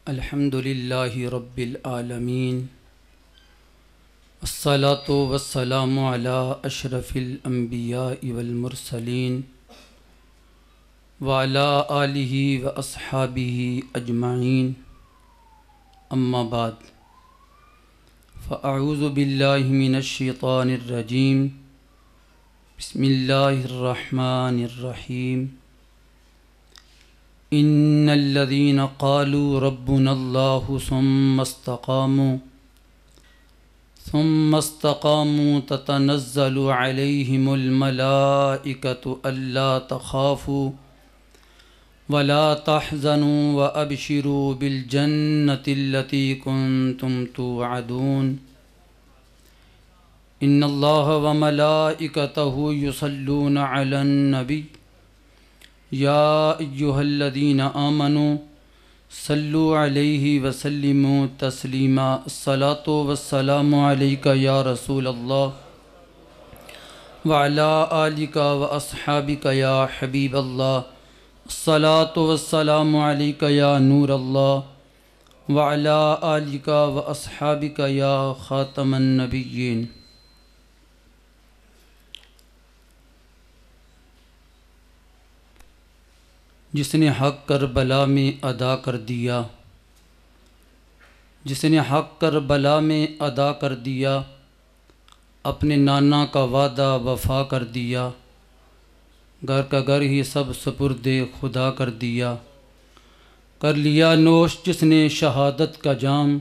الحمد للہ رب العالمین الصلاۃ والسلام علی اشرف الانبیاء والمرسلین وعلی آلہ واصحابہ اجمعین اما بعد فاعوذ باللہ من الشیطان الرجیم بسم اللہ الرحمن الرحیم ان الذين قالوا ربنا الله ثم استقاموا تتنزل عليهم الملائكة ألا تخافوا ولا تحزنوا وأبشروا بالجنة التي كنتم توعدون ان الله وملائكته يصلون على النبي یا ایہا الذین آمنوا صلوا علیہ وسلموا تسلیما الصلاۃ والسلام علیک یا رسول اللہ وعلی آلک واصحابک یا حبیب اللہ الصلاۃ والسلام علیک یا نور اللہ وعلی آلک واصحابک یا خاتم النبیین۔ جس نے حق کربلا میں ادا کر دیا، جس نے حق کربلا میں ادا کر دیا، اپنے نانا کا وعدہ وفا کر دیا، گھر کا گھر ہی سب سپرد خدا کر دیا، کر لیا نوش جس نے شہادت کا جام،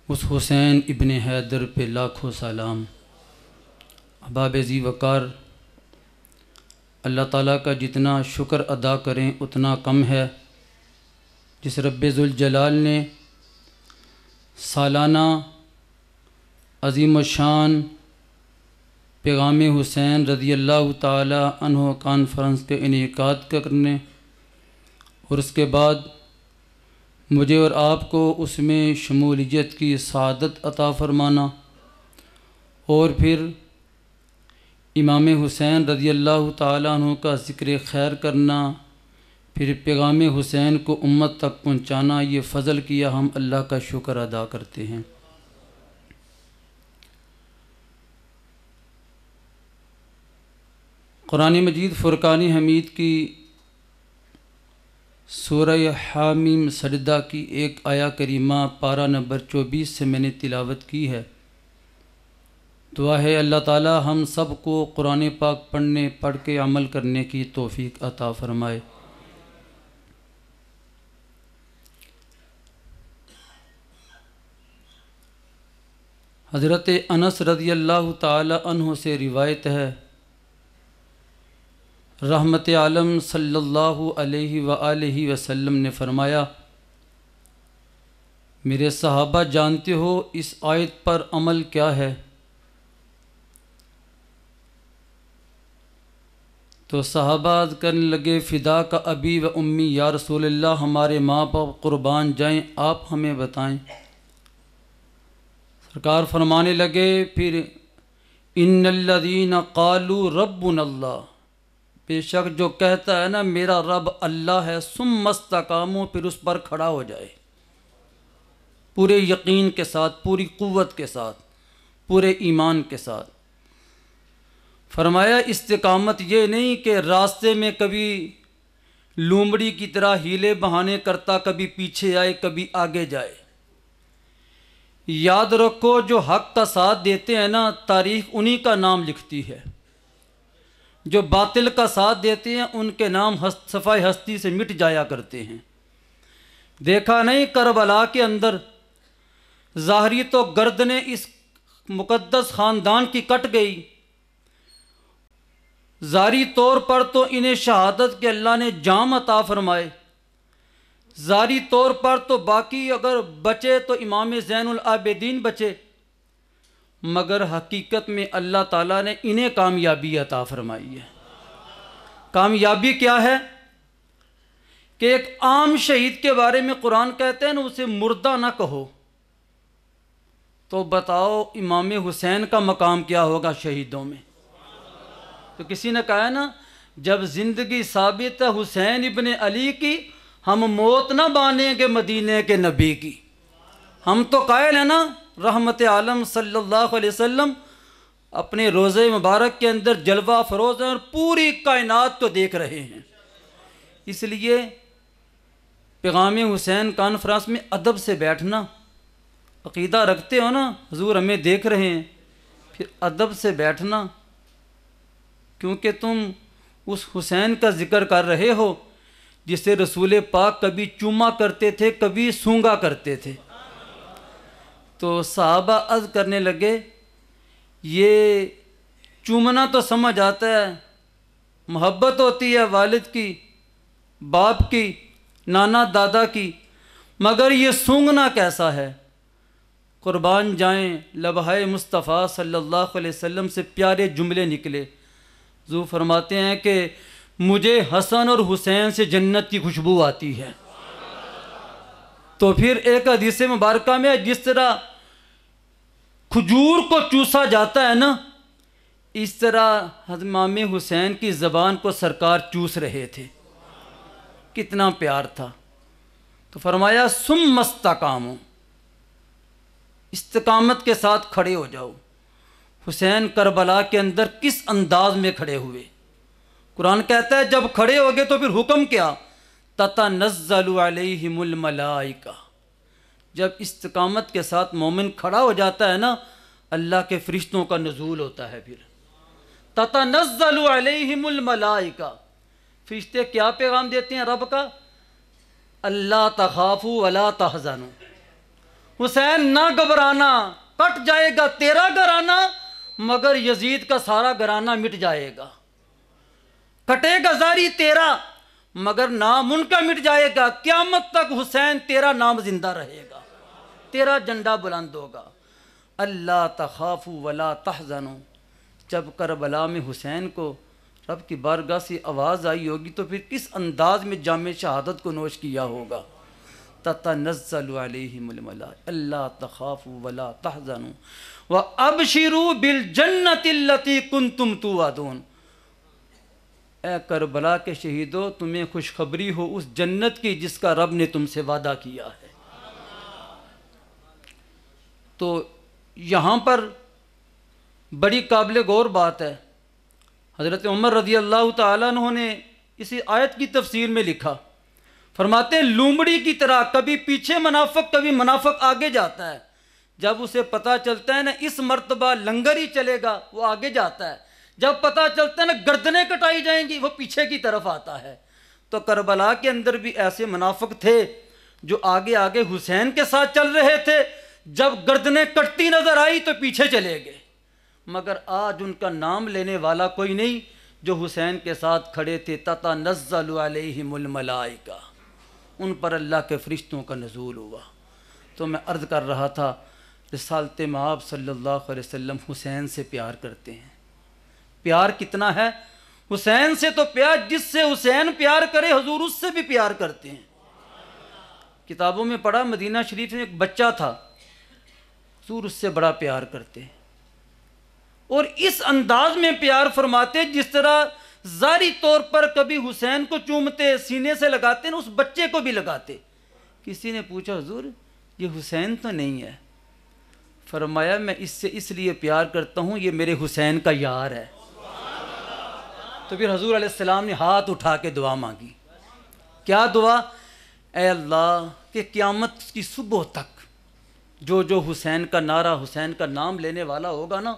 اس حسین ابن حیدر پہ لاکھوں سلام۔ احباب ذی وقار، اللہ تعالیٰ کا جتنا شکر ادا کریں اتنا کم ہے، جس رب ذوالجلال نے سالانہ عظیم الشان پیغام حسین رضی اللہ تعالی عنہ کانفرنس کے انعقاد کرنے اور اس کے بعد مجھے اور آپ کو اس میں شمولیت کی سعادت عطا فرمانا، اور پھر امام حسین رضی اللہ تعالیٰ عنہ کا ذکر خیر کرنا، پھر پیغام حسین کو امت تک پہنچانا، یہ فضل کیا، ہم اللہ کا شکر ادا کرتے ہیں۔ قرآن مجید فرقان حمید کی سورہ حامیم سجدہ کی ایک آیہ کریمہ پارہ نمبر 24 سے میں نے تلاوت کی ہے۔ دعا ہے اللہ تعالی ہم سب کو قرآن پاک پڑھ کے عمل کرنے کی توفیق عطا فرمائے۔ حضرت انس رضی اللہ تعالی عنہ سے روایت ہے، رحمت عالم صلی اللہ علیہ وآلہ وسلم نے فرمایا، میرے صحابہ جانتے ہو اس آیت پر عمل کیا ہے؟ تو صحابہ عرض کرنے لگے، فدا کا ابی و امی یا رسول اللہ، ہمارے ماں باپ قربان جائیں، آپ ہمیں بتائیں۔ سرکار فرمانے لگے، پھر ان الذین قالوا ربنا اللہ، بے شک جو کہتا ہے نا میرا رب اللہ ہے، ثم استقاموا، پھر اس پر کھڑا ہو جائے پورے یقین کے ساتھ، پوری قوت کے ساتھ، پورے ایمان کے ساتھ۔ فرمایا استقامت یہ نہیں کہ راستے میں کبھی لومڑی کی طرح ہیلے بہانے کرتا، کبھی پیچھے آئے کبھی آگے جائے۔ یاد رکھو جو حق کا ساتھ دیتے ہیں نا، تاریخ انہی کا نام لکھتی ہے، جو باطل کا ساتھ دیتے ہیں ان کے نام صفحہ ہستی سے مٹ جایا کرتے ہیں۔ دیکھا نہیں کربلا کے اندر ظاہری تو گردنیں اس مقدس خاندان کی کٹ گئی، ظاہری طور پر تو انہیں شہادت کے اللہ نے جام عطا فرمائے، ظاہری طور پر تو باقی اگر بچے تو امام زین العابدین بچے، مگر حقیقت میں اللہ تعالیٰ نے انہیں کامیابی عطا فرمائی ہے۔ کامیابی کیا ہے کہ ایک عام شہید کے بارے میں قرآن کہتے ہیں نا، اسے مردہ نہ کہو، تو بتاؤ امام حسین کا مقام کیا ہوگا شہیدوں میں؟ تو کسی نے کہا ہے نا، جب زندگی ثابت ہے حسین ابن علی کی، ہم موت نہ مانیں گے مدینے کے نبی کی. ہم تو قائل ہیں نا رحمت عالم صلی اللہ علیہ وسلم اپنے روضہ مبارک کے اندر جلوہ فروز ہیں اور پوری کائنات کو دیکھ رہے ہیں. اس لیے پیغام حسین کانفرنس میں ادب سے بیٹھنا. عقیدہ رکھتے ہو نا حضور ہمیں دیکھ رہے ہیں، پھر ادب سے بیٹھنا، کیونکہ تم اس حسین کا ذکر کر رہے ہو جسے رسول پاک کبھی چوما کرتے تھے، کبھی سونگا کرتے تھے. تو صحابہ عرض کرنے لگے یہ چومنا تو سمجھ آتا ہے، محبت ہوتی ہے والد کی، باپ کی، نانا دادا کی، مگر یہ سونگنا کیسا ہے؟ قربان جائیں لبہائے مصطفیٰ صلی اللہ علیہ وسلم سے پیارے جملے نکلے. حضور فرماتے ہیں کہ مجھے حسن اور حسین سے جنت کی خوشبو آتی ہے. تو پھر ایک حدیث مبارکہ میں جس طرح کھجور کو چوسا جاتا ہے نا، اس طرح حضرت امام حسین کی زبان کو سرکار چوس رہے تھے. کتنا پیار تھا. تو فرمایا ثم استقاموا، استقامت کے ساتھ کھڑے ہو جاؤ. حسین کربلا کے اندر کس انداز میں کھڑے ہوئے؟ قرآن کہتا ہے جب کھڑے ہو گئے تو پھر حکم کیا؟ تتنزل علیہم الملائکہ. جب استقامت کے ساتھ مومن کھڑا ہو جاتا ہے نا، اللہ کے فرشتوں کا نزول ہوتا ہے. پھر تتنزل علیہم الملائکہ، فرشتے کیا پیغام دیتے ہیں رب کا؟ اللہ تخافوا ولا تحزنوا. حسین نہ گھبرانا، کٹ جائے گا تیرا گھرانہ مگر یزید کا سارا گھرانہ مٹ جائے گا. کٹے گا زاری تیرا مگر نام ان کا مٹ جائے گا. قیامت تک حسین تیرا نام زندہ رہے گا، تیرا جھنڈا بلند ہوگا. اللہ تخافوا ولا تحزنوا. جب کربلا میں حسین کو رب کی بارگاہ سے آواز آئی ہوگی تو پھر کس انداز میں جام شہادت کو نوش کیا ہوگا. تتنزل علیہم الملائکہ اللہ تخافوا ولا تحزنوا وابشروا بالجنۃ التی کنتم توعدون. اے کربلا کے شہیدوں، تمہیں خوشخبری ہو اس جنت کی جس کا رب نے تم سے وعدہ کیا ہے. تو یہاں پر بڑی قابل غور بات ہے. حضرت عمر رضی اللہ تعالیٰ عنہ نے اسی آیت کی تفسیر میں لکھا، فرماتے ہیں لومڑی کی طرح کبھی پیچھے منافق کبھی منافق آگے جاتا ہے. جب اسے پتہ چلتا ہے نا اس مرتبہ لنگر ہی چلے گا وہ آگے جاتا ہے، جب پتہ چلتا ہے نا گردنیں کٹائی جائیں گی وہ پیچھے کی طرف آتا ہے. تو کربلا کے اندر بھی ایسے منافق تھے جو آگے آگے حسین کے ساتھ چل رہے تھے، جب گردنیں کٹتی نظر آئی تو پیچھے چلے گئے. مگر آج ان کا نام لینے والا کوئی نہیں جو حسین کے ساتھ کھڑے تھے. تتنزل علیہم الملائکہ، ان پر اللہ کے فرشتوں کا نزول ہوا. تو میں عرض کر رہا تھا رسالت مآب صلی اللہ علیہ وسلم حسین سے پیار کرتے ہیں. پیار کتنا ہے حسین سے؟ تو پیار جس سے حسین پیار کرے حضور اس سے بھی پیار کرتے ہیں. کتابوں میں پڑھا مدینہ شریف میں ایک بچہ تھا، حضور اس سے بڑا پیار کرتے ہیں اور اس انداز میں پیار فرماتے جس طرح ظاہری طور پر کبھی حسین کو چومتے، سینے سے لگاتے نا، اس بچے کو بھی لگاتے. کسی نے پوچھا حضور یہ حسین تو نہیں ہے؟ فرمایا میں اس سے اس لیے پیار کرتا ہوں یہ میرے حسین کا یار ہے. تو پھر حضور علیہ السلام نے ہاتھ اٹھا کے دعا مانگی. کیا دعا؟ اے اللہ کہ قیامت کی صبح تک جو جو حسین کا نعرہ حسین کا نام لینے والا ہوگا نا،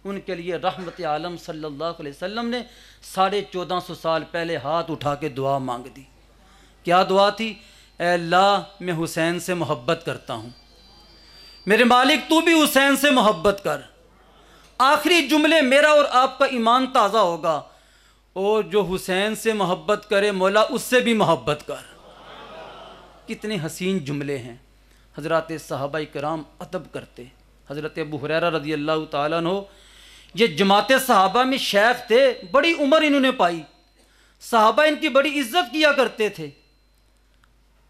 ان کے لیے رحمت عالم صلی اللہ علیہ وسلم نے 1450 سال پہلے ہاتھ اٹھا کے دعا مانگ دی. کیا دعا تھی؟ اے اللہ میں حسین سے محبت کرتا ہوں، میرے مالک تو بھی حسین سے محبت کر. آخری جملے میرا اور آپ کا ایمان تازہ ہوگا، اور جو حسین سے محبت کرے مولا اس سے بھی محبت کر. کتنے حسین جملے ہیں. حضرات صحابہ کرام ادب کرتے. حضرت ابو ہریرہ رضی اللہ تعالیٰ عنہ یہ جماعت صحابہ میں شیخ تھے، بڑی عمر انہوں نے پائی، صحابہ ان کی بڑی عزت کیا کرتے تھے.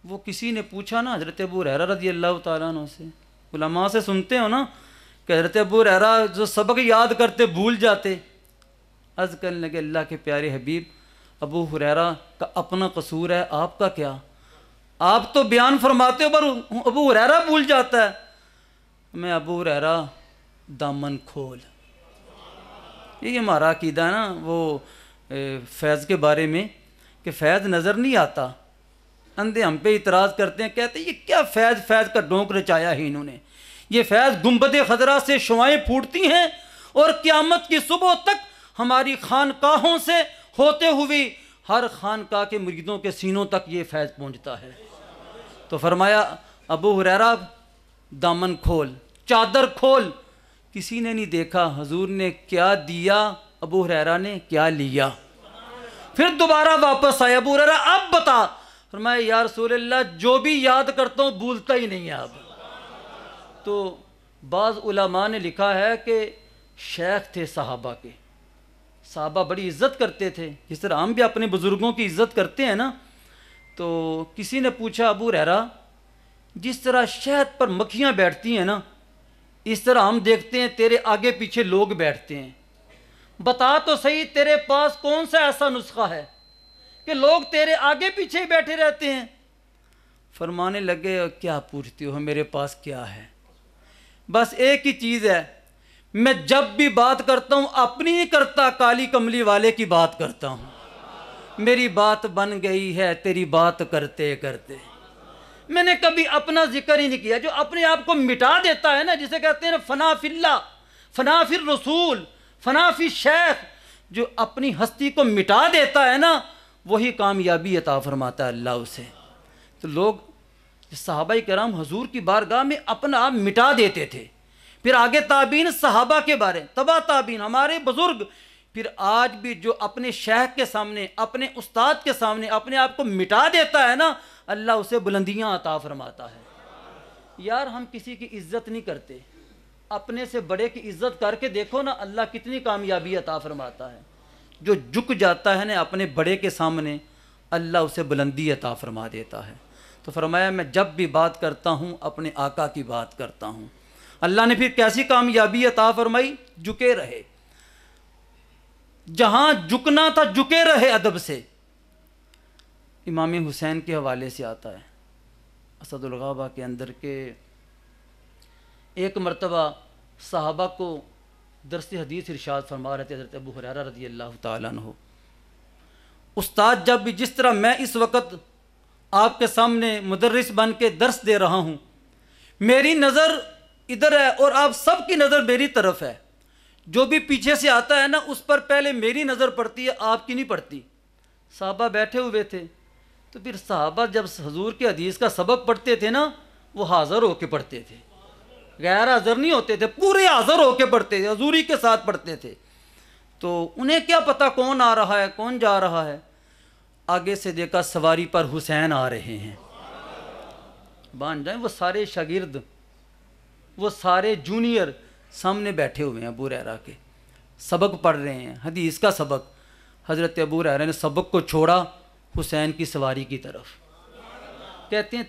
وہ کسی نے پوچھا نا حضرت ابو ہریرہ رضی اللہ تعالیٰ عنہ سے، علماء سے سنتے ہو نا کہ حضرت ابو ہریرہ جو سبق یاد کرتے بھول جاتے. عرض کرنے لگے اللہ کے پیارے حبیب ابو ہریرہ کا اپنا قصور ہے، آپ کا کیا؟ آپ تو بیان فرماتے ہو پر ابو ہریرہ بھول جاتا ہے. میں ابو ہریرہ دامن کھول. یہ ہمارا عقیدہ ہے نا وہ فیض کے بارے میں کہ فیض نظر نہیں آتا. اندھے ہم پہ اعتراض کرتے ہیں، کہتے ہیں یہ کیا فیض کا ڈونک رچایا ہی انہوں نے. یہ فیض گنبد خضرا سے شعائیں پھوٹتی ہیں اور قیامت کی صبح تک ہماری خانقاہوں سے ہوتے ہوئے ہر خانقاہ کے مریدوں کے سینوں تک یہ فیض پہنچتا ہے. تو فرمایا ابو ہریرہ دامن کھول، چادر کھول. کسی نے نہیں دیکھا حضور نے کیا دیا، ابو ہریرہ نے کیا لیا. پھر دوبارہ واپس آیا، ابو ہریرہ اب بتا. فرمایا یا رسول اللہ جو بھی یاد کرتا ہوں بھولتا ہی نہیں ہے اب. تو بعض علماء نے لکھا ہے کہ شیخ تھے صحابہ کے، صحابہ بڑی عزت کرتے تھے، جس طرح ہم بھی اپنے بزرگوں کی عزت کرتے ہیں نا. تو کسی نے پوچھا ابو ہریرہ جس طرح شہد پر مکھیاں بیٹھتی ہیں نا، اس طرح ہم دیکھتے ہیں تیرے آگے پیچھے لوگ بیٹھتے ہیں، بتا تو صحیح تیرے پاس کون سا ایسا نسخہ ہے کہ لوگ تیرے آگے پیچھے ہی بیٹھے رہتے ہیں. فرمانے لگے کیا پوچھتے ہو، میرے پاس کیا ہے، بس ایک ہی چیز ہے، میں جب بھی بات کرتا ہوں اپنی نہیں کرتا، کالی کملی والے کی بات کرتا ہوں. میری بات بن گئی ہے تیری بات کرتے کرتے. میں نے کبھی اپنا ذکر ہی نہیں کیا. جو اپنے آپ کو مٹا دیتا ہے نا، جسے کہتے ہیں فنا فی اللہ، فنا فی الرسول، فنا فی شیخ، جو اپنی ہستی کو مٹا دیتا ہے نا وہی کامیابی عطا فرماتا ہے اللہ اسے. تو لوگ صحابہ کرام حضور کی بارگاہ میں اپنا آپ مٹا دیتے تھے. پھر آگے تابعین صحابہ کے بارے، تبع تابعین ہمارے بزرگ. پھر آج بھی جو اپنے شیخ کے سامنے، اپنے استاد کے سامنے اپنے آپ کو مٹا دیتا ہے نا، اللہ اسے بلندیاں عطا فرماتا ہے. یار ہم کسی کی عزت نہیں کرتے، اپنے سے بڑے کی عزت کر کے دیکھو نا اللہ کتنی کامیابی عطا فرماتا ہے. جو جھک جاتا ہے نا اپنے بڑے کے سامنے، اللہ اسے بلندی عطا فرما دیتا ہے. تو فرمایا میں جب بھی بات کرتا ہوں اپنے آقا کی بات کرتا ہوں. اللہ نے پھر کیسی کامیابی عطا فرمائی، جھکے رہے. جہاں جھکنا تھا جھکے رہے ادب سے. امام حسین کے حوالے سے آتا ہے اسد الغابہ کے اندر کہ ایک مرتبہ صحابہ کو درس حدیث ارشاد فرما رہے تھے حضرت ابو ہریرہ رضی اللہ تعالیٰ عنہ. استاد جب بھی جس طرح میں اس وقت آپ کے سامنے مدرس بن کے درس دے رہا ہوں، میری نظر ادھر ہے اور آپ سب کی نظر میری طرف ہے. جو بھی پیچھے سے آتا ہے نا اس پر پہلے میری نظر پڑتی ہے، آپ کی نہیں پڑتی. صحابہ بیٹھے ہوئے تھے تو پھر صحابہ جب حضور کے حدیث کا سبق پڑھتے تھے نا وہ حاضر ہو کے پڑھتے تھے، غیر حاضر نہیں ہوتے تھے، پورے حاضر ہو کے پڑھتے تھے، حضوری کے ساتھ پڑھتے تھے. تو انہیں کیا پتا کون آ رہا ہے کون جا رہا ہے. آگے سے دیکھا سواری پر حسین آ رہے ہیں. بان جائیں وہ سارے شاگرد، وہ سارے جونیئر سامنے بیٹھے ہوئے ہیں ابو ہریرہ کے، سبق پڑھ رہے ہیں حدیث کا سبق. حضرت ابو ہریرہ نے سبق کو چھوڑا حسین کی سواری کی طرف. کہتے ہیں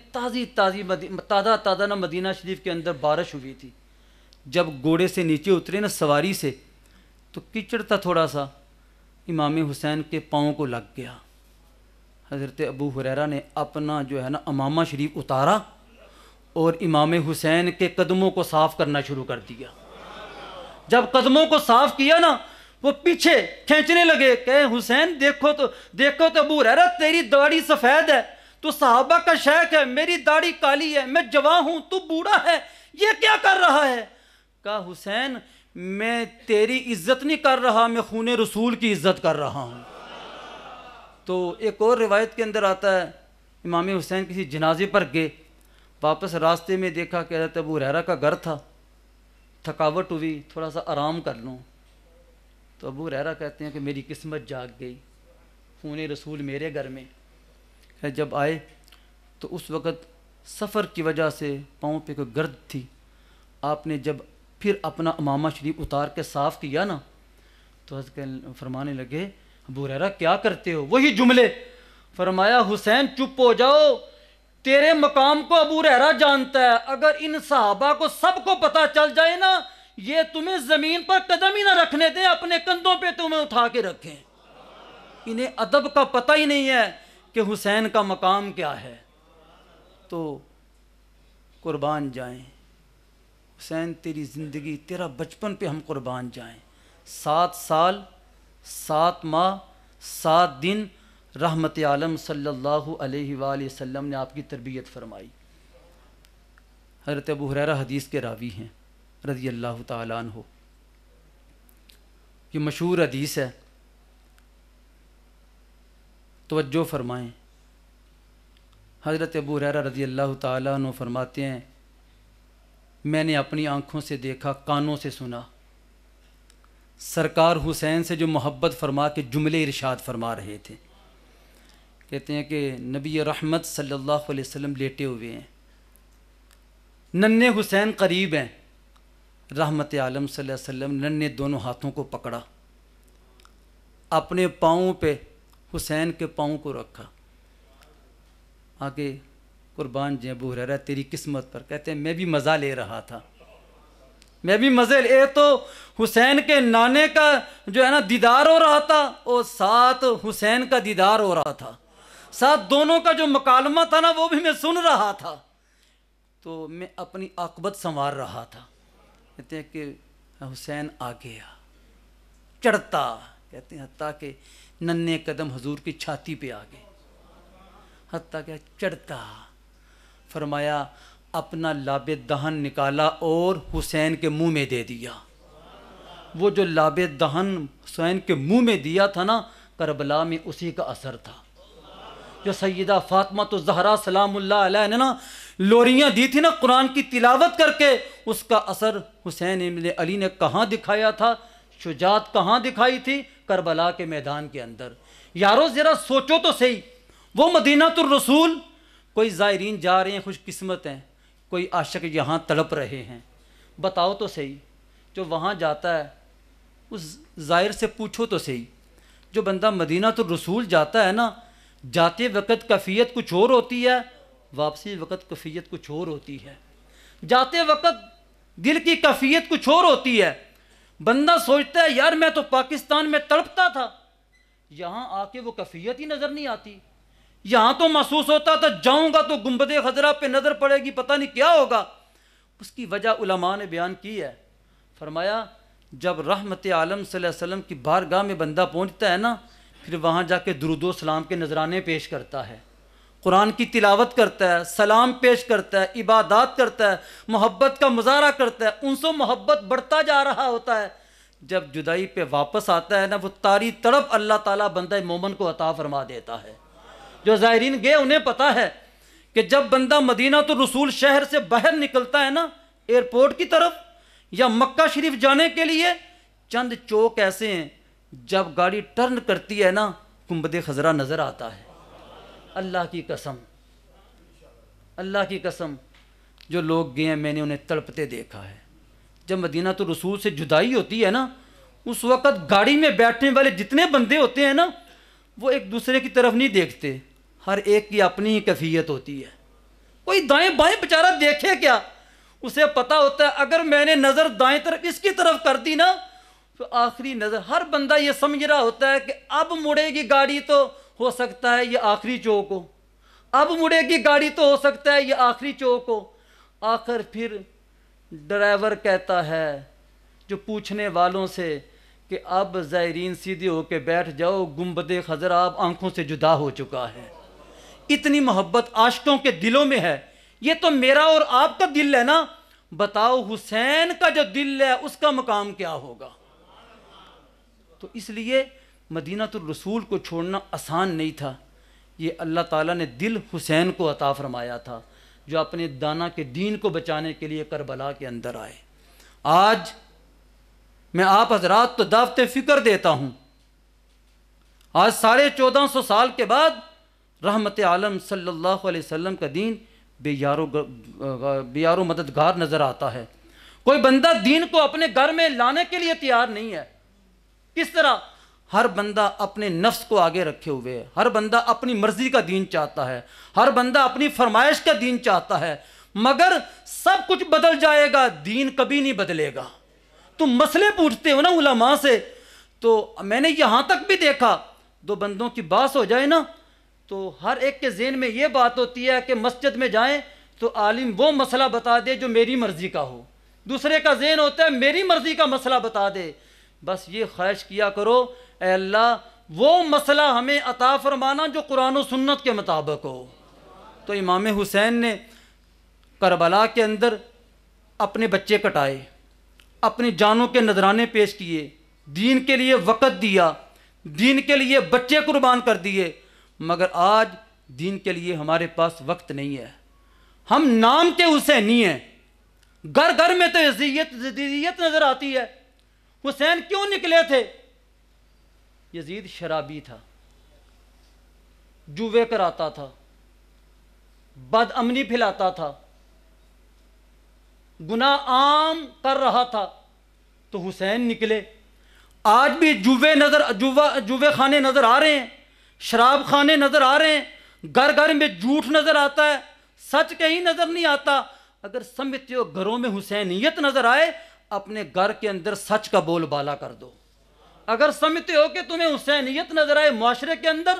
تازہ نہ مدینہ شریف کے اندر بارش ہوئی تھی. جب گھوڑے سے نیچے اترے نا سواری سے تو کیچڑ تھا تھوڑا سا، امام حسین کے پاؤں کو لگ گیا. حضرت ابو ہریرہ نے اپنا جو ہے نا امامہ شریف اتارا اور امام حسین کے قدموں کو صاف کرنا شروع کر دیا. جب قدموں کو صاف کیا نا وہ پیچھے کھینچنے لگے کہ حسین دیکھو تو ابو ہریرہ تیری داڑھی سفید ہے، تو صحابہ کا شیخ ہے، میری داڑھی کالی ہے، میں جوان ہوں تو بوڑھا ہے، یہ کیا کر رہا ہے؟ کہا حسین میں تیری عزت نہیں کر رہا، میں خون رسول کی عزت کر رہا ہوں. تو ایک اور روایت کے اندر آتا ہے امام حسین کسی جنازے پر گئے، واپس راستے میں دیکھا کہ حضرت ابو ہریرہ کا گھر تھا، تھکاوٹ ہوئی تھوڑا سا آرام کر لوں. تو ابو ہریرہ کہتے ہیں کہ میری قسمت جاگ گئی، خون رسول میرے گھر میں. جب آئے تو اس وقت سفر کی وجہ سے پاؤں پہ کوئی گرد تھی. آپ نے جب پھر اپنا امامہ شریف اتار کے صاف کیا نا تو حضرت فرمانے لگے ابو ہریرہ کیا کرتے ہو؟ وہی جملے. فرمایا حسین چپ ہو جاؤ، تیرے مقام کو ابو ہریرہ جانتا ہے، اگر ان صحابہ کو سب کو پتہ چل جائے نا یہ تمہیں زمین پر قدم ہی نہ رکھنے دیں، اپنے کندھوں پہ تمہیں اٹھا کے رکھیں. انہیں ادب کا پتہ ہی نہیں ہے کہ حسین کا مقام کیا ہے. تو قربان جائیں، حسین تیری زندگی، تیرا بچپن پہ ہم قربان جائیں۔ 7 سال 7 ماہ 7 دن رحمت عالم صلی اللہ علیہ وآلہ وسلم نے آپ کی تربیت فرمائی۔ حضرت ابو ہریرہ حدیث کے راوی ہیں رضی اللہ تعالیٰ عنہ۔ یہ مشہور حدیث ہے، توجہ فرمائیں۔ حضرت ابو ہریرہ رضی اللہ تعالیٰ عنہ فرماتے ہیں، میں نے اپنی آنکھوں سے دیکھا، کانوں سے سنا، سرکار حسین سے جو محبت فرما کے جملے ارشاد فرما رہے تھے۔ کہتے ہیں کہ نبی رحمت صلی اللہ علیہ وسلم لیٹے ہوئے ہیں، ننھے حسین قریب ہیں، رحمت عالم صلی اللہ علیہ وسلم ننھے دونوں ہاتھوں کو پکڑا، اپنے پاؤں پہ حسین کے پاؤں کو رکھا، آگے قربان جائیں ابو ہریرہ تیری قسمت پر۔ کہتے ہیں میں بھی مزہ لے رہا تھا، میں بھی مزے لے، تو حسین کے نانے کا جو ہے نا دیدار ہو رہا تھا، اور ساتھ حسین کا دیدار ہو رہا تھا، ساتھ دونوں کا جو مکالمہ تھا نا وہ بھی میں سن رہا تھا، تو میں اپنی عاقبت سنوار رہا تھا۔ کہتے ہیں کہ حسین آ گیا چڑھتا، کہتے ہیں حتیٰ کہ ننھے قدم حضور کی چھاتی پہ آ گئے، حتیٰ کہ چڑھتا، فرمایا اپنا لاب دہن نکالا اور حسین کے منہ میں دے دیا۔ وہ جو لاب دہن حسین کے منہ میں دیا تھا نا، کربلا میں اسی کا اثر تھا۔ جو سیدہ فاطمہ تو زہرا سلام اللہ علیہ نے نا لوریاں دی تھی نا قرآن کی تلاوت کر کے، اس کا اثر حسین ابن علی نے کہاں دکھایا تھا؟ شجاعت کہاں دکھائی تھی؟ کربلا کے میدان کے اندر۔ یارو ذرا سوچو تو صحیح، وہ مدینہ الرسول، کوئی زائرین جا رہے ہیں خوش قسمت ہیں، کوئی عاشق یہاں تڑپ رہے ہیں، بتاؤ تو صحیح، جو وہاں جاتا ہے اس زائر سے پوچھو تو صحیح، جو بندہ مدینہ الرسول جاتا ہے نا، جاتے وقت کیفیت کچھ اور ہوتی ہے، واپسی وقت کیفیت کچھ اور ہوتی ہے۔ جاتے وقت دل کی کیفیت کچھ اور ہوتی ہے، بندہ سوچتا ہے یار میں تو پاکستان میں تڑپتا تھا، یہاں آ کے وہ کیفیت ہی نظر نہیں آتی، یہاں تو محسوس ہوتا تھا جاؤں گا تو گنبد خضرا پہ نظر پڑے گی، پتہ نہیں کیا ہوگا۔ اس کی وجہ علماء نے بیان کی ہے، فرمایا جب رحمت عالم صلی اللہ علیہ وسلم کی بارگاہ میں بندہ پہنچتا ہے نا، پھر وہاں جا کے درود و سلام کے نذرانے پیش کرتا ہے، قرآن کی تلاوت کرتا ہے، سلام پیش کرتا ہے، عبادات کرتا ہے، محبت کا مظاہرہ کرتا ہے، ان سے محبت بڑھتا جا رہا ہوتا ہے۔ جب جدائی پہ واپس آتا ہے نا، وہ تاری تڑپ اللہ تعالیٰ بندہ مومن کو عطا فرما دیتا ہے۔ جو زائرین گئے انہیں پتا ہے کہ جب بندہ مدینہ الرسول شہر سے باہر نکلتا ہے نا ایئرپورٹ کی طرف یا مکہ شریف جانے کے لیے، چند چوک ایسے ہیں جب گاڑی ٹرن کرتی ہے نا گنبد خضرا نظر آتا ہے۔ اللہ کی قسم، اللہ کی قسم، جو لوگ گئے ہیں میں نے انہیں تڑپتے دیکھا ہے۔ جب مدینہ الرسول سے جدائی ہوتی ہے نا، اس وقت گاڑی میں بیٹھنے والے جتنے بندے ہوتے ہیں نا، وہ ایک دوسرے کی طرف نہیں دیکھتے، ہر ایک کی اپنی ہی کیفیت ہوتی ہے۔ کوئی دائیں بائیں بیچارہ دیکھے کیا؟ اسے پتا ہوتا ہے اگر میں نے نظر دائیں طرف اس کی طرف کر دی نا، تو آخری نظر ہر بندہ یہ سمجھ رہا ہوتا ہے کہ اب مڑے گی گاڑی تو ہو سکتا ہے یہ آخری چوک ہو، اب مڑے گی گاڑی تو ہو سکتا ہے یہ آخری چوک ہو۔ آخر پھر ڈرائیور کہتا ہے جو پوچھنے والوں سے کہ اب زائرین سیدھے ہو کے بیٹھ جاؤ، گنبد خضرا اب آنکھوں سے جدا ہو چکا ہے۔ اتنی محبت عاشقوں کے دلوں میں ہے۔ یہ تو میرا اور آپ کا دل ہے نا، بتاؤ حسین کا جو دل ہے اس کا مقام کیا ہوگا؟ تو اس لیے مدینہ الرسول کو چھوڑنا آسان نہیں تھا۔ یہ اللہ تعالیٰ نے دل حسین کو عطا فرمایا تھا، جو اپنے دانا کے دین کو بچانے کے لیے کربلا کے اندر آئے۔ آج میں آپ حضرات تو دعوت فکر دیتا ہوں، آج 1450 سال کے بعد رحمت عالم صلی اللہ علیہ وسلم کا دین بے یار و مددگار نظر آتا ہے۔ کوئی بندہ دین کو اپنے گھر میں لانے کے لیے تیار نہیں ہے۔ کس طرح؟ ہر بندہ اپنے نفس کو آگے رکھے ہوئے ہے، ہر بندہ اپنی مرضی کا دین چاہتا ہے، ہر بندہ اپنی فرمائش کا دین چاہتا ہے، مگر سب کچھ بدل جائے گا، دین کبھی نہیں بدلے گا۔ تم مسئلے پوچھتے ہو نا علماء سے، تو میں نے یہاں تک بھی دیکھا، دو بندوں کی بحث ہو جائے نا، تو ہر ایک کے ذہن میں یہ بات ہوتی ہے کہ مسجد میں جائیں تو عالم وہ مسئلہ بتا دے جو میری مرضی کا ہو، دوسرے کا ذہن ہوتا ہے میری مرضی کا مسئلہ بتا دے۔ بس یہ خواہش کیا کرو اے اللہ وہ مسئلہ ہمیں عطا فرمانا جو قرآن و سنت کے مطابق ہو۔ تو امام حسین نے کربلا کے اندر اپنے بچے کٹائے، اپنی جانوں کے نذرانے پیش کیے، دین کے لیے وقت دیا، دین کے لیے بچے قربان کر دیے، مگر آج دین کے لیے ہمارے پاس وقت نہیں ہے۔ ہم نام کے حسینی ہیں، گھر گھر میں تو یزیدیت نظر آتی ہے۔ حسین کیوں نکلے تھے؟ یزید شرابی تھا، جوے کراتا تھا، بد امنی پھیلاتا تھا، گناہ عام کر رہا تھا، تو حسین نکلے۔ آج بھی جوے خانے نظر آ رہے ہیں، شراب خانے نظر آ رہے ہیں، گھر گھر میں جھوٹ نظر آتا ہے، سچ کہیں نظر نہیں آتا۔ اگر سمجھتے ہو گھروں میں حسینیت نظر آئے، اپنے گھر کے اندر سچ کا بول بالا کر دو۔ اگر سمجھتے ہو کہ تمہیں حسینیت نظر آئے معاشرے کے اندر،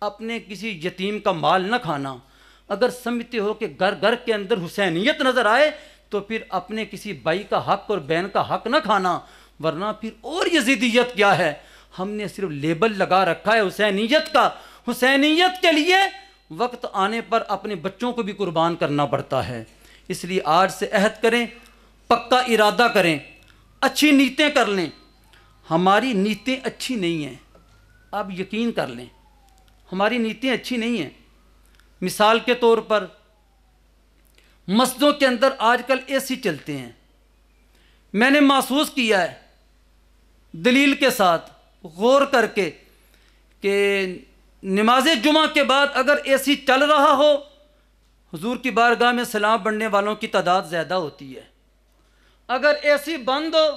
اپنے کسی یتیم کا مال نہ کھانا۔ اگر سمجھتے ہو کہ گھر گھر کے اندر حسینیت نظر آئے تو پھر اپنے کسی بھائی کا حق اور بہن کا حق نہ کھانا، ورنہ پھر اور یزیدیت کیا ہے؟ ہم نے صرف لیبل لگا رکھا ہے حسینیت کا۔ حسینیت کے لیے وقت آنے پر اپنے بچوں کو بھی قربان کرنا پڑتا ہے۔ اس لیے آج سے عہد کریں، پکا ارادہ کریں، اچھی نیتیں کر لیں۔ ہماری نیتیں اچھی نہیں ہیں، آپ یقین کر لیں ہماری نیتیں اچھی نہیں ہیں۔ مثال کے طور پر مسجدوں کے اندر آج کل اے سی چلتے ہیں۔ میں نے محسوس کیا ہے دلیل کے ساتھ غور کر کے کہ نماز جمعہ کے بعد اگر اے سی چل رہا ہو، حضور کی بارگاہ میں سلام پڑھنے والوں کی تعداد زیادہ ہوتی ہے۔ اگر اے سی بند ہو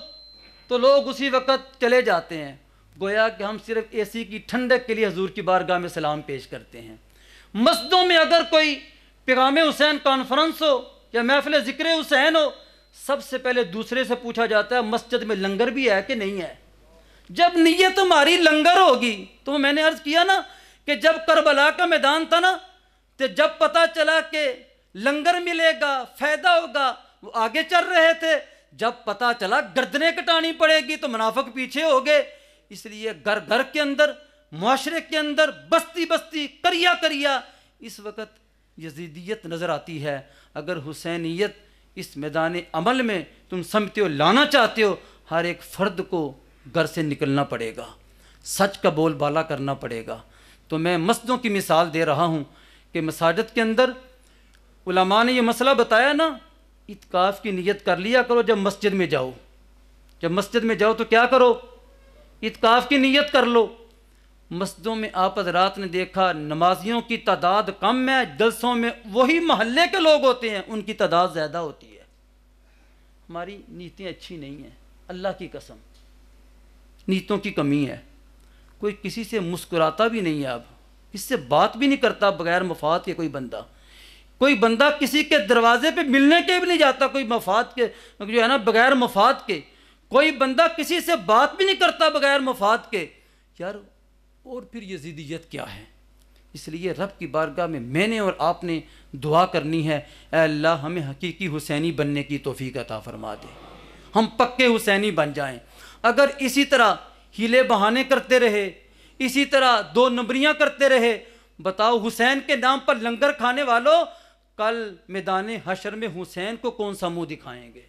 تو لوگ اسی وقت چلے جاتے ہیں، گویا کہ ہم صرف اے سی کی ٹھنڈک کے لیے حضور کی بارگاہ میں سلام پیش کرتے ہیں۔ مسجدوں میں اگر کوئی پیغام حسین کانفرنس ہو یا محفل ذکر حسین ہو، سب سے پہلے دوسرے سے پوچھا جاتا ہے مسجد میں لنگر بھی ہے کہ نہیں ہے۔ جب نیت تمہاری لنگر ہوگی، تو میں نے عرض کیا نا کہ جب کربلا کا میدان تھا نا، تو جب پتہ چلا کہ لنگر ملے گا، فائدہ ہوگا، وہ آگے چل رہے تھے۔ جب پتہ چلا گردنیں کٹانی پڑے گی تو منافق پیچھے ہو گئے۔ اس لیے گھر گھر کے اندر، معاشرے کے اندر، بستی بستی، کریا کریا اس وقت یزیدیت نظر آتی ہے۔ اگر حسینیت اس میدان عمل میں تم سمجھتے ہو لانا چاہتے ہو، ہر ایک فرد کو گھر سے نکلنا پڑے گا، سچ کا بول بالا کرنا پڑے گا۔ تو میں مسجدوں کی مثال دے رہا ہوں کہ مساجد کے اندر علماء نے یہ مسئلہ بتایا نا، اعتکاف کی نیت کر لیا کرو جب مسجد میں جاؤ۔ جب مسجد میں جاؤ تو کیا کرو؟ اعتکاف کی نیت کر لو۔ مسجدوں میں آپ حضرات نے دیکھا نمازیوں کی تعداد کم ہے، جلسوں میں وہی محلے کے لوگ ہوتے ہیں، ان کی تعداد زیادہ ہوتی ہے۔ ہماری نیتیں اچھی نہیں ہیں، اللہ کی قسم نیتوں کی کمی ہے۔ کوئی کسی سے مسکراتا بھی نہیں ہے، اب اس سے بات بھی نہیں کرتا بغیر مفاد کے۔ کوئی بندہ کسی کے دروازے پہ ملنے کے بھی نہیں جاتا، کوئی مفاد کے جو ہے نا، بغیر مفاد کے۔ کوئی بندہ کسی سے بات بھی نہیں کرتا بغیر مفاد کے۔ یار اور پھر یزیدیت کیا ہے؟ اس لیے رب کی بارگاہ میں میں نے اور آپ نے دعا کرنی ہے، اے اللہ ہمیں حقیقی حسینی بننے کی توفیق عطا فرما دے، ہم پکے حسینی بن جائیں۔ اگر اسی طرح ہیلے بہانے کرتے رہے، اسی طرح دو نمبریاں کرتے رہے، بتاؤ حسین کے نام پر لنگر کھانے والوں کل میدان حشر میں حسین کو کون سا منہ دکھائیں گے؟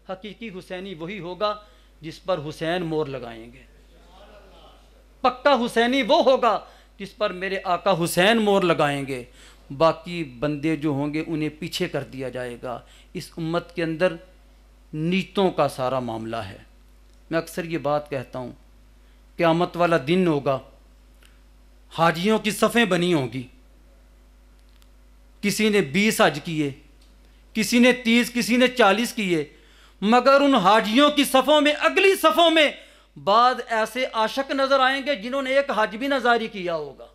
حقیقی حسینی وہی ہوگا جس پر حسین مور لگائیں گے۔ پکا حسینی وہ ہوگا جس پر میرے آقا حسین مور لگائیں گے۔ باقی بندے جو ہوں گے انہیں پیچھے کر دیا جائے گا۔ اس امت کے اندر نیتوں کا سارا معاملہ ہے۔ میں اکثر یہ بات کہتا ہوں، قیامت والا دن ہوگا، حاجیوں کی صفیں بنی ہوں گی، کسی نے 20 حج کیے، کسی نے 30، کسی نے 40 کیے، مگر ان حاجیوں کی صفوں میں، اگلی صفوں میں بعد ایسے عاشق نظر آئیں گے جنہوں نے ایک حج بھی نہ جاری کیا ہوگا۔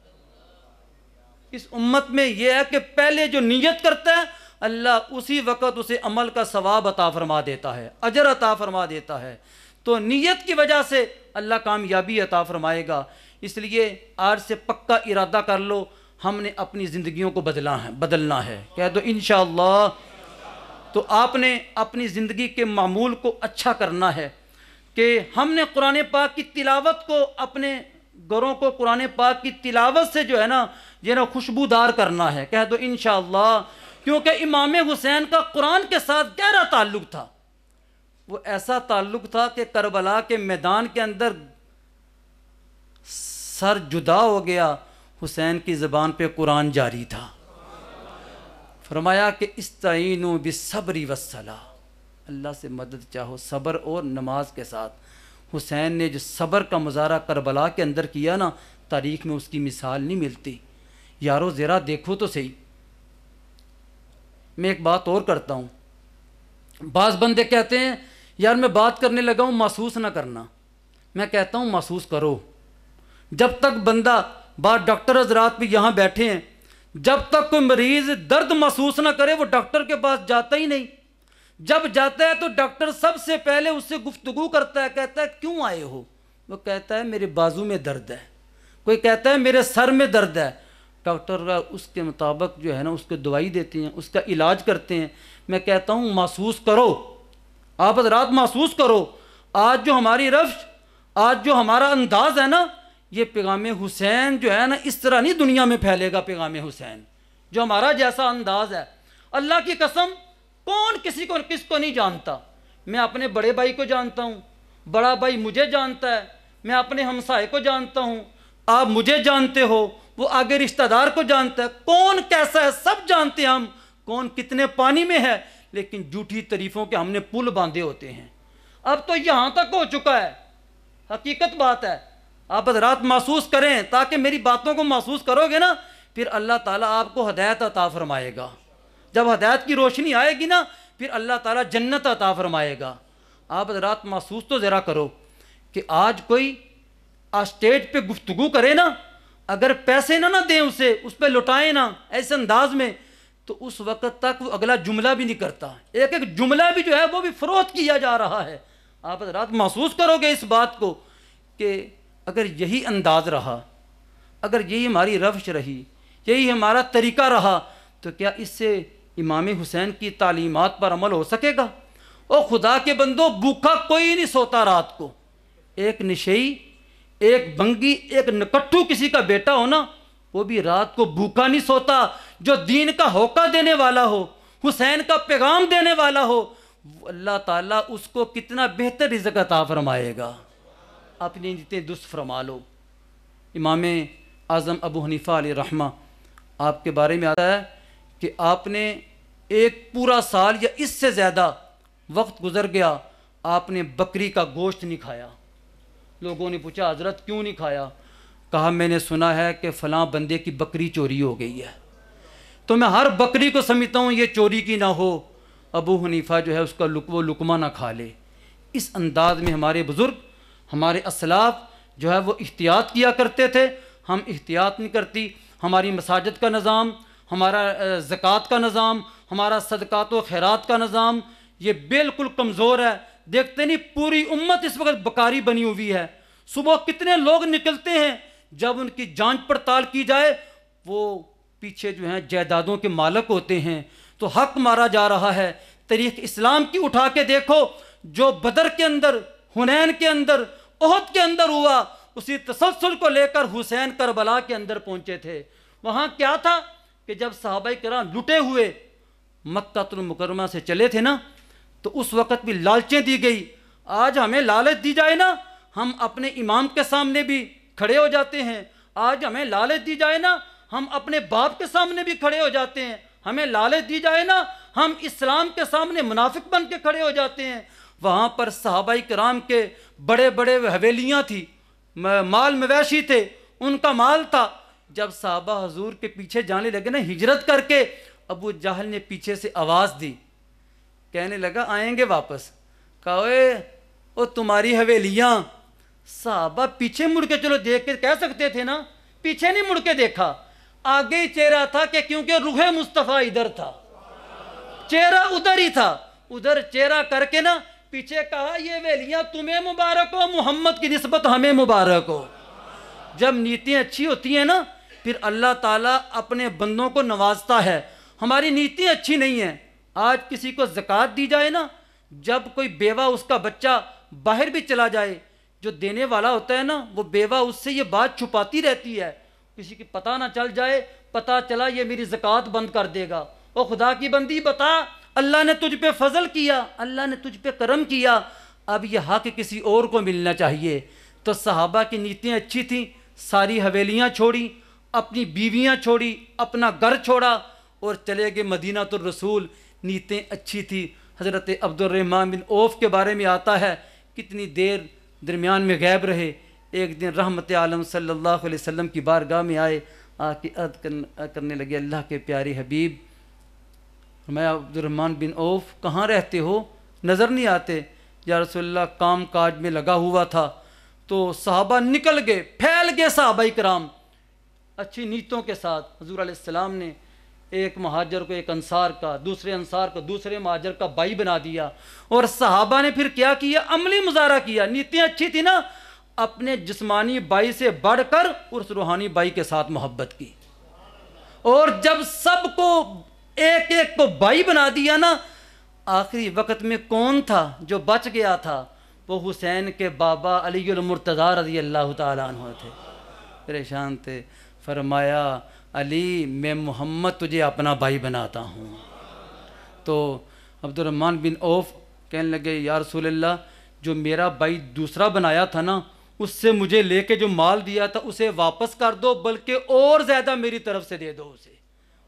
اس امت میں یہ ہے کہ پہلے جو نیت کرتا ہے اللہ اسی وقت اسے عمل کا ثواب عطا فرما دیتا ہے، اجر عطا فرما دیتا ہے۔ تو نیت کی وجہ سے اللہ کامیابی عطا فرمائے گا۔ اس لیے آج سے پکا ارادہ کر لو، ہم نے اپنی زندگیوں کو بدلنا ہے. کہہ دو انشاءاللہ. تو آپ نے اپنی زندگی کے معمول کو اچھا کرنا ہے کہ ہم نے قرآن پاک کی تلاوت کو، اپنے گھروں کو قرآن پاک کی تلاوت سے جو ہے نا یہ نا خوشبودار کرنا ہے. کہہ دو انشاءاللہ. کیونکہ امام حسین کا قرآن کے ساتھ گہرا تعلق تھا. وہ ایسا تعلق تھا کہ کربلا کے میدان کے اندر سر جدا ہو گیا، حسین کی زبان پہ قرآن جاری تھا. فرمایا کہ استعینوا بالصبر والصلاۃ، اللہ سے مدد چاہو صبر اور نماز کے ساتھ. حسین نے جو صبر کا مظاہرہ کربلا کے اندر کیا نا، تاریخ میں اس کی مثال نہیں ملتی. یارو ذرا دیکھو تو صحیح. میں ایک بات اور کرتا ہوں. بعض بندے کہتے ہیں یار میں بات کرنے لگا ہوں محسوس نہ کرنا. میں کہتا ہوں محسوس کرو. جب تک بندہ، بعض ڈاکٹر حضرات بھی یہاں بیٹھے ہیں، جب تک کوئی مریض درد محسوس نہ کرے وہ ڈاکٹر کے پاس جاتا ہی نہیں. جب جاتا ہے تو ڈاکٹر سب سے پہلے اس سے گفتگو کرتا ہے، کہتا ہے کیوں آئے ہو؟ وہ کہتا ہے میرے بازو میں درد ہے. کوئی کہتا ہے میرے سر میں درد ہے. ڈاکٹر کا اس کے مطابق جو ہے نا اس کو دوائی دیتے ہیں، اس کا علاج کرتے ہیں. میں کہتا ہوں محسوس کرو. آپ حضرات محسوس کرو. آج جو ہماری روش، آج جو ہمارا انداز ہے نا، یہ پیغام حسین جو ہے نا اس طرح نہیں دنیا میں پھیلے گا. پیغام حسین جو ہمارا جیسا انداز ہے، اللہ کی قسم کون کس کو نہیں جانتا. میں اپنے بڑے بھائی کو جانتا ہوں، بڑا بھائی مجھے جانتا ہے، میں اپنے ہمسائے کو جانتا ہوں، آپ مجھے جانتے ہو، وہ آگے رشتہ دار کو جانتا ہے. کون کیسا ہے سب جانتے ہیں ہم، کون کتنے پانی میں ہے. لیکن جھوٹی تعریفوں کے ہم نے پل باندھے ہوتے ہیں. اب تو یہاں تک ہو چکا ہے. حقیقت بات ہے. آپ حضرات محسوس کریں، تاکہ میری باتوں کو محسوس کرو گے نا، پھر اللہ تعالیٰ آپ کو ہدایت عطا فرمائے گا. جب ہدایت کی روشنی آئے گی نا، پھر اللہ تعالیٰ جنت عطا فرمائے گا. آپ حضرات محسوس تو ذرا کرو کہ آج کوئی اسٹیج پہ گفتگو کرے نا، اگر پیسے نہ دیں اسے، اس پہ لٹائیں نا ایسے انداز میں، تو اس وقت تک وہ اگلا جملہ بھی نہیں کرتا. ایک ایک جملہ بھی جو ہے وہ بھی فروخت کیا جا رہا ہے. آپ حضرات محسوس کرو گے اس بات کو کہ اگر یہی انداز رہا، اگر یہی ہماری روش رہی، یہی ہمارا طریقہ رہا، تو کیا اس سے امام حسین کی تعلیمات پر عمل ہو سکے گا؟ او خدا کے بندو، بھوکا کوئی نہیں سوتا رات کو. ایک نشئی، ایک بنگی، ایک نکٹھو کسی کا بیٹا ہو نا، وہ بھی رات کو بھوکا نہیں سوتا. جو دین کا ہوکا دینے والا ہو، حسین کا پیغام دینے والا ہو، اللہ تعالیٰ اس کو کتنا بہتر رزق عطا فرمائے گا. اپنے جتنے درست فرما لو. امام اعظم ابو حنیفہ علیہ رحمہ، آپ کے بارے میں آتا ہے کہ آپ نے ایک پورا سال یا اس سے زیادہ وقت گزر گیا، آپ نے بکری کا گوشت نہیں کھایا. لوگوں نے پوچھا حضرت کیوں نہیں کھایا؟ کہا میں نے سنا ہے کہ فلاں بندے کی بکری چوری ہو گئی ہے، تو میں ہر بکری کو سمجھتا ہوں یہ چوری کی نہ ہو، ابو حنیفہ جو ہے اس کا وہ لقمہ نہ کھا لے. اس انداز میں ہمارے بزرگ، ہمارے اسلاف جو ہے وہ احتیاط کیا کرتے تھے. ہم احتیاط نہیں کرتی. ہماری مساجد کا نظام، ہمارا زکوٰۃ کا نظام، ہمارا صدقات و خیرات کا نظام یہ بالکل کمزور ہے. دیکھتے نہیں پوری امت اس وقت بکاری بنی ہوئی ہے. صبح کتنے لوگ نکلتے ہیں، جب ان کی جانچ پڑتال کی جائے وہ پیچھے جو ہیں جائیدادوں کے مالک ہوتے ہیں. تو حق مارا جا رہا ہے. تاریخ اسلام کی اٹھا کے دیکھو، جو بدر کے اندر، حنین کے اندر، احد کے اندر ہوا، اسی تسلسل کو لے کر حسین کربلا کے اندر پہنچے تھے. وہاں کیا تھا کہ جب صحابہ کرام لٹے ہوئے مکہ المکرمہ سے چلے تھے نا، تو اس وقت بھی لالچیں دی گئی. آج ہمیں لالچ دی جائے نا، ہم اپنے امام کے سامنے بھی کھڑے ہو جاتے ہیں. آج ہمیں لالچ دی جائے نا، ہم اپنے باپ کے سامنے بھی کھڑے ہو جاتے ہیں. ہمیں لالچ دی جائے نا، ہم اسلام کے سامنے منافق بن کے کھڑے ہو جاتے ہیں. وہاں پر صحابہ کرام کے بڑے بڑے حویلیاں تھی، مال مویشی تھے، ان کا مال تھا. جب صحابہ حضور کے پیچھے جانے لگے نا ہجرت کر کے، ابو جہل نے پیچھے سے آواز دی، کہنے لگا آئیں گے واپس. کہا او تمہاری حویلیاں. صحابہ پیچھے مڑ کے چلو دیکھ کے کہہ سکتے تھے نا، پیچھے نہیں مڑ کے دیکھا، آگے ہی چہرہ تھا کہ کیونکہ روح مصطفیٰ ادھر تھا، چہرہ ادھر ہی تھا. ادھر چہرہ کر کے نا پیچھے کہا یہ حویلیاں تمہیں مبارک ہو، محمد کی نسبت ہمیں مبارک ہو. جب نیتیں اچھی ہوتی ہیں نا، پھر اللہ تعالیٰ اپنے بندوں کو نوازتا ہے۔ ہماری نیتی اچھی نہیں ہیں۔ آج کسی کو زکوٰۃ دی جائے نا، جب کوئی بیوہ اس کا بچہ باہر بھی چلا جائے، جو دینے والا ہوتا ہے نا وہ بیوہ اس سے یہ بات چھپاتی رہتی ہے، کسی کی پتہ نہ چل جائے، پتہ چلا یہ میری زکوٰۃ بند کر دے گا۔ او خدا کی بندی بتا، اللہ نے تجھ پہ فضل کیا، اللہ نے تجھ پہ کرم کیا، اب یہ حق کسی اور کو ملنا چاہیے۔ تو صحابہ کی نیتیں اچھی تھیں، ساری حویلیاں چھوڑی، اپنی بیویاں چھوڑی، اپنا گھر چھوڑا اور چلے گئے مدینہ الرسول۔ نیتیں اچھی تھی۔ حضرت عبد الرحمن بن عوف کے بارے میں آتا ہے کتنی دیر درمیان میں غائب رہے۔ ایک دن رحمت عالم صلی اللہ علیہ وسلم کی بارگاہ میں آئے، آ کے عرض کرنے لگے، اللہ کے پیارے حبیب، میں عبد الرحمن بن عوف کہاں رہتے ہو، نظر نہیں آتے؟ یا رسول اللہ کام کاج میں لگا ہوا تھا۔ تو صحابہ نکل گئے، پھیل گئے صحابہ کرام اچھی نیتوں کے ساتھ۔ حضور علیہ السلام نے ایک مہاجر کو ایک انصار کا، دوسرے انصار کو دوسرے مہاجر کا بھائی بنا دیا، اور صحابہ نے پھر کیا کیا؟ عملی مظاہرہ کیا۔ نیتیں اچھی تھی نا، اپنے جسمانی بھائی سے بڑھ کر اس روحانی بھائی کے ساتھ محبت کی، اور جب سب کو ایک ایک کو بھائی بنا دیا نا، آخری وقت میں کون تھا جو بچ گیا تھا؟ وہ حسین کے بابا علی المرتضیٰ رضی اللہ تعالیٰ عنہ تھے۔ پریشان تھے، فرمایا علی میں محمد تجھے اپنا بھائی بناتا ہوں۔ تو عبد الرحمن بن عوف کہنے لگے، یا رسول اللہ جو میرا بھائی دوسرا بنایا تھا نا، اس سے مجھے لے کے جو مال دیا تھا اسے واپس کر دو، بلکہ اور زیادہ میری طرف سے دے دو اسے۔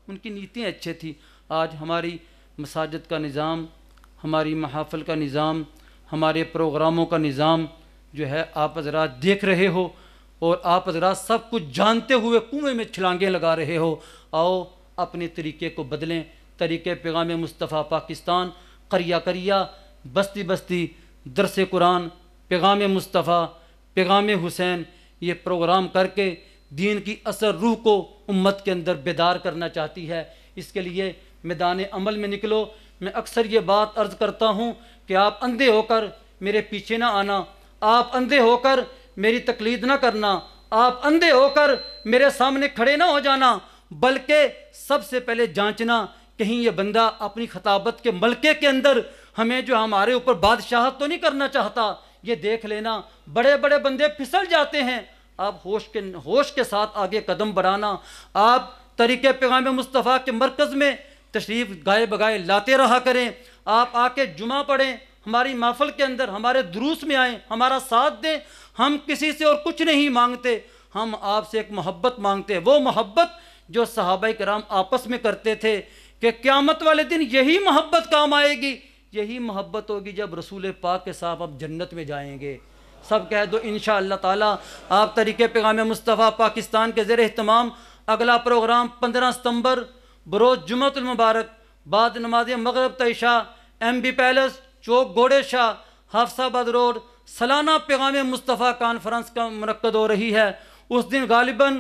ان کی نیتیں اچھے تھی۔ آج ہماری مساجد کا نظام، ہماری محافل کا نظام، ہمارے پروگراموں کا نظام جو ہے آپ حضرات دیکھ رہے ہو، اور آپ حضرات سب کچھ جانتے ہوئے کنویں میں چھلانگیں لگا رہے ہو۔ آؤ اپنے طریقے کو بدلیں۔ طریقے پیغام مصطفیٰ پاکستان، قریہ قریہ، بستی بستی، درس قرآن، پیغام مصطفیٰ، پیغام حسین، یہ پروگرام کر کے دین کی اثر روح کو امت کے اندر بیدار کرنا چاہتی ہے۔ اس کے لیے میدان عمل میں نکلو۔ میں اکثر یہ بات عرض کرتا ہوں کہ آپ اندھے ہو کر میرے پیچھے نہ آنا، آپ اندھے ہو کر میری تقلید نہ کرنا، آپ اندھے ہو کر میرے سامنے کھڑے نہ ہو جانا، بلکہ سب سے پہلے جانچنا کہیں یہ بندہ اپنی خطابت کے ملکے کے اندر ہمیں جو ہمارے اوپر بادشاہت تو نہیں کرنا چاہتا۔ یہ دیکھ لینا، بڑے بڑے بندے پھسل جاتے ہیں، آپ ہوش کے ساتھ آگے قدم بڑھانا۔ آپ طریقے پیغام مصطفیٰ کے مرکز میں تشریف گائے بگائے لاتے رہا کریں۔ آپ آ کے جمعہ پڑھیں، ہماری محفل کے اندر ہمارے دروس میں آئیں، ہمارا ساتھ دیں۔ ہم کسی سے اور کچھ نہیں مانگتے، ہم آپ سے ایک محبت مانگتے ہیں، وہ محبت جو صحابہ کرام آپس میں کرتے تھے، کہ قیامت والے دن یہی محبت کام آئے گی، یہی محبت ہوگی جب رسول پاک کے ساتھ آپ جنت میں جائیں گے۔ سب کہہ دو انشاءاللہ تعالی۔ آپ طریقے پیغام مصطفیٰ پاکستان کے زیر اہتمام اگلا پروگرام 15 ستمبر بروز جمعۃ المبارک بعد نماز مغرب تا عشاء MB پیلس چوک گھوڑے شاہ حافظ آباد روڈ سالانہ پیغام مصطفیٰ کانفرنس کا منعقد ہو رہی ہے۔ اس دن غالباً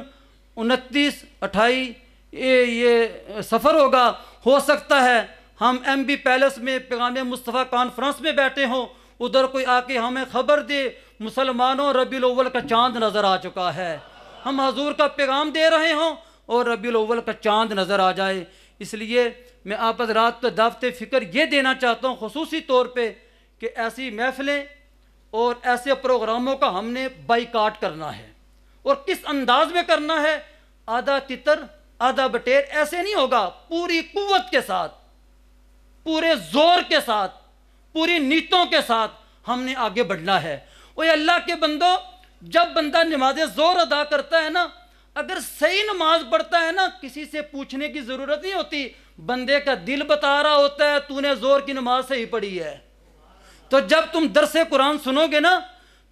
29 28 یہ سفر ہوگا، ہو سکتا ہے ہم MB پیلس میں پیغام مصطفیٰ کانفرنس میں بیٹھے ہوں، ادھر کوئی آ کے ہمیں خبر دے مسلمانوں ربیع الاول کا چاند نظر آ چکا ہے، ہم حضور کا پیغام دے رہے ہوں اور ربیع الاول کا چاند نظر آ جائے۔ اس لیے میں آپ حضرات کو دعوت فکر یہ دینا چاہتا ہوں خصوصی طور پہ کہ ایسی محفلیں اور ایسے پروگراموں کا ہم نے بائیکاٹ کرنا ہے، اور کس انداز میں کرنا ہے؟ آدھا تتر آدھا بٹیر ایسے نہیں ہوگا، پوری قوت کے ساتھ، پورے زور کے ساتھ، پوری نیتوں کے ساتھ ہم نے آگے بڑھنا ہے۔ اوہ اللہ کے بندو، جب بندہ نماز زور ادا کرتا ہے نا، اگر صحیح نماز پڑھتا ہے نا، کسی سے پوچھنے کی ضرورت نہیں ہوتی، بندے کا دل بتا رہا ہوتا ہے تو نے زور کی نماز صحیح پڑھی ہے۔ تو جب تم درس قرآن سنو گے نا،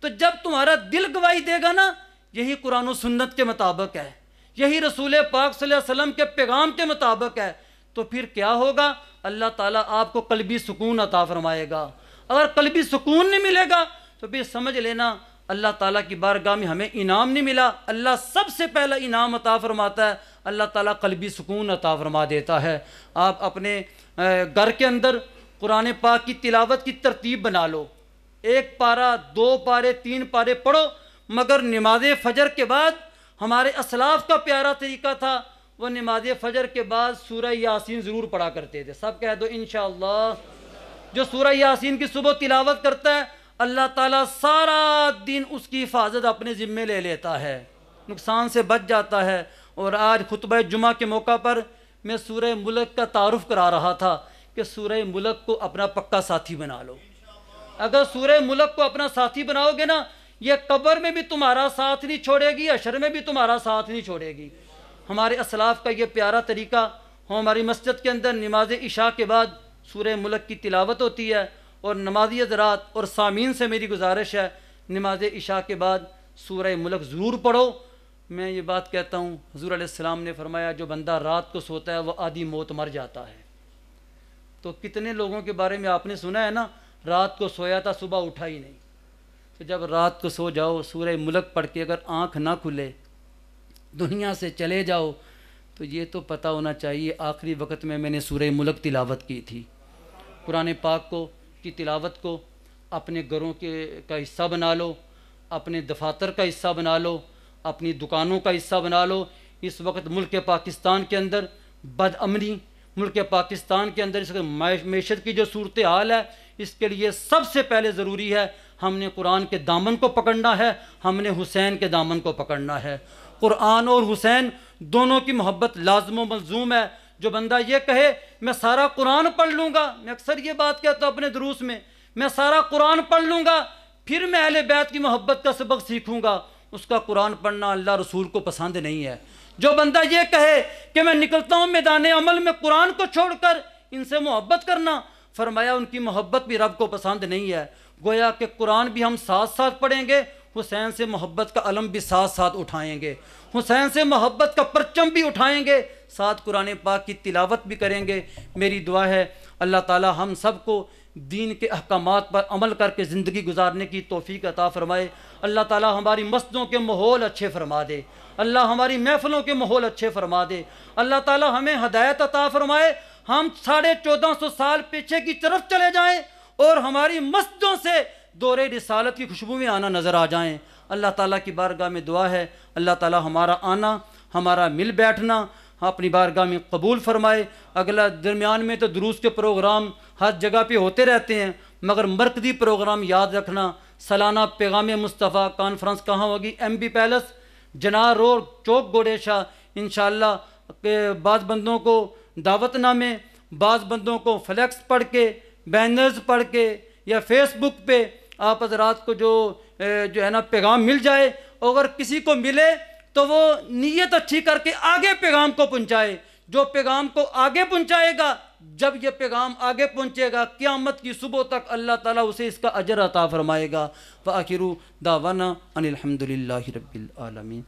تو جب تمہارا دل گواہی دے گا نا یہی قرآن و سنت کے مطابق ہے، یہی رسول پاک صلی اللہ علیہ وسلم کے پیغام کے مطابق ہے، تو پھر کیا ہوگا؟ اللہ تعالیٰ آپ کو قلبی سکون عطا فرمائے گا۔ اگر قلبی سکون نہیں ملے گا تو پھر سمجھ لینا اللہ تعالیٰ کی بارگاہ میں ہمیں انعام نہیں ملا۔ اللہ سب سے پہلا انعام عطا فرماتا ہے، اللہ تعالیٰ قلبی سکون عطا فرما دیتا ہے۔ آپ اپنے گھر کے اندر قرآن پاک کی تلاوت کی ترتیب بنا لو، 1 پارہ 2 پارے 3 پارے پڑھو، مگر نماز فجر کے بعد ہمارے اسلاف کا پیارا طریقہ تھا، وہ نماز فجر کے بعد سورہ یاسین ضرور پڑھا کرتے تھے. سب کہہ دو انشاءاللہ. جو سورہ یاسین کی صبح تلاوت کرتا ہے اللہ تعالیٰ سارا دن اس کی حفاظت اپنے ذمے لے لیتا ہے، نقصان سے بچ جاتا ہے. اور آج خطبہ جمعہ کے موقع پر میں سورہ ملک کا تعارف کرا رہا تھا کہ سورہ ملک کو اپنا پکا ساتھی بنا لو. اگر سورہ ملک کو اپنا ساتھی بناؤ گے نا، یہ قبر میں بھی تمہارا ساتھ نہیں چھوڑے گی، حشر میں بھی تمہارا ساتھ نہیں چھوڑے گی. ہمارے اسلاف کا یہ پیارا طریقہ. ہماری مسجد کے اندر نماز عشاء کے بعد سورہ ملک کی تلاوت ہوتی ہے، اور نمازی حضرات اور سامعین سے میری گزارش ہے نماز عشاء کے بعد سورہ ملک ضرور پڑھو. میں یہ بات کہتا ہوں، حضور علیہ السلام نے فرمایا جو بندہ رات کو سوتا ہے وہ آدھی موت مر جاتا ہے. تو کتنے لوگوں کے بارے میں آپ نے سنا ہے نا، رات کو سویا تھا صبح اٹھا ہی نہیں. تو جب رات کو سو جاؤ سورہ ملک پڑھ کے اگر آنکھ نہ کھلے دنیا سے چلے جاؤ تو یہ تو پتہ ہونا چاہیے آخری وقت میں نے سورہ ملک تلاوت کی تھی. قرآن پاک کی تلاوت کو اپنے گھروں کا حصہ بنا لو، اپنے دفاتر کا حصہ بنا لو، اپنی دکانوں کا حصہ بنا لو. اس وقت ملک پاکستان کے اندر بد امنی، ملک پاکستان کے اندر اس معیشت کی جو صورتحال ہے، اس کے لیے سب سے پہلے ضروری ہے ہم نے قرآن کے دامن کو پکڑنا ہے، ہم نے حسین کے دامن کو پکڑنا ہے. قرآن اور حسین دونوں کی محبت لازم و ملزوم ہے. جو بندہ یہ کہے میں سارا قرآن پڑھ لوں گا، میں اکثر یہ بات کہتا ہوں اپنے دروس میں سارا قرآن پڑھ لوں گا پھر میں اہل بیت کی محبت کا سبق سیکھوں گا، اس کا قرآن پڑھنا اللہ رسول کو پسند نہیں ہے. جو بندہ یہ کہے کہ میں نکلتا ہوں میدان عمل میں قرآن کو چھوڑ کر ان سے محبت کرنا، فرمایا ان کی محبت بھی رب کو پسند نہیں ہے. گویا کہ قرآن بھی ہم ساتھ ساتھ پڑھیں گے، حسین سے محبت کا علم بھی ساتھ ساتھ اٹھائیں گے، حسین سے محبت کا پرچم بھی اٹھائیں گے، ساتھ قرآن پاک کی تلاوت بھی کریں گے. میری دعا ہے اللہ تعالی ہم سب کو دین کے احکامات پر عمل کر کے زندگی گزارنے کی توفیق عطا فرمائے. اللہ تعالی ہماری مسجدوں کے ماحول اچھے فرما دے، اللہ ہماری محفلوں کے ماحول اچھے فرما دے. اللہ تعالی ہمیں ہدایت عطا فرمائے، ہم 1450 سال پیچھے کی طرف چلے جائیں اور ہماری مسجدوں سے دور رسالت کی خوشبو میں آنا نظر آ جائیں. اللہ تعالیٰ کی بارگاہ میں دعا ہے اللہ تعالیٰ ہمارا آنا، ہمارا مل بیٹھنا اپنی بارگاہ میں قبول فرمائے. اگلا درمیان میں تو دروس کے پروگرام ہر جگہ پہ ہوتے رہتے ہیں، مگر مرکزی پروگرام یاد رکھنا. سالانہ پیغام مصطفیٰ کانفرنس کہاں ہوگی؟ ایم بی پیلس، جنار روڈ، چوک گوڑیشہ. انشاءاللہ کہ بعض بندوں کو دعوت نامے، بعض بندوں کو فلیکس پڑھ کے، بینرز پڑھ کے یا فیس بک پہ آپ حضرات کو جو ہے نا پیغام مل جائے، اگر کسی کو ملے تو وہ نیت اچھی کر کے آگے پیغام کو پہنچائے. جو پیغام کو آگے پہنچائے گا، جب یہ پیغام آگے پہنچے گا قیامت کی صبح تک اللہ تعالیٰ اسے اس کا اجر عطا فرمائے گا. وآخر دعوانا ان الحمد للہ رب العالمین.